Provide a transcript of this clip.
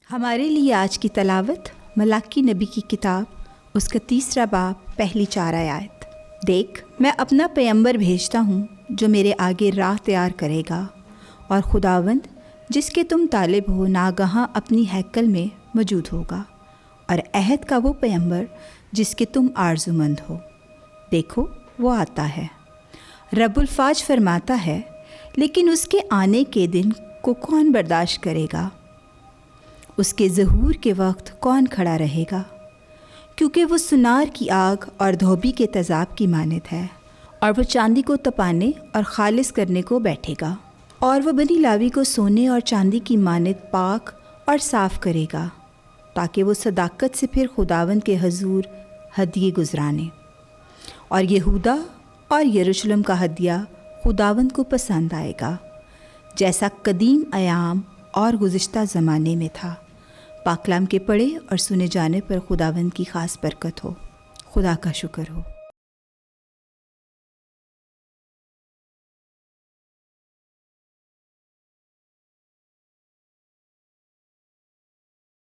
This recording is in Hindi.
हमारे लिए आज की तलावत मलाकी नबी की किताब, उसका 3 बाब, पहली 4 आयत। देख, मैं अपना पैगंबर भेजता हूँ जो मेरे आगे राह तैयार करेगा, और खुदावंद जिसके तुम तालिब हो नागहाँ अपनी हैकल में मौजूद होगा, और अहद का वो पैगंबर जिसके तुम आरजुमंद हो। देखो, वो आता है। रब्बुल फाज फरमाता है, लेकिन उसके आने के दिन को कौन बर्दाश्त करेगा? उसके ज़हूर के वक्त कौन खड़ा रहेगा? क्योंकि वो सुनार की आग और धोबी के तेज़ाब की मानद है, और वो चांदी को तपाने और खालिस करने को बैठेगा, और वह बनी लावी को सोने और चांदी की मानद पाक और साफ़ करेगा, ताकि वो सदाकत से फिर खुदावंद के हजूर हदिये गुजराने। और यहूदा और यरूशलेम का हदिया खुदावंद को पसंद आएगा, जैसा कदीम अयाम और गुज़िश्ता ज़माने में था। पाकलाम के पढ़े और सुने जाने पर खुदावंद की ख़ास बरकत हो। खुदा का शुक्र हो।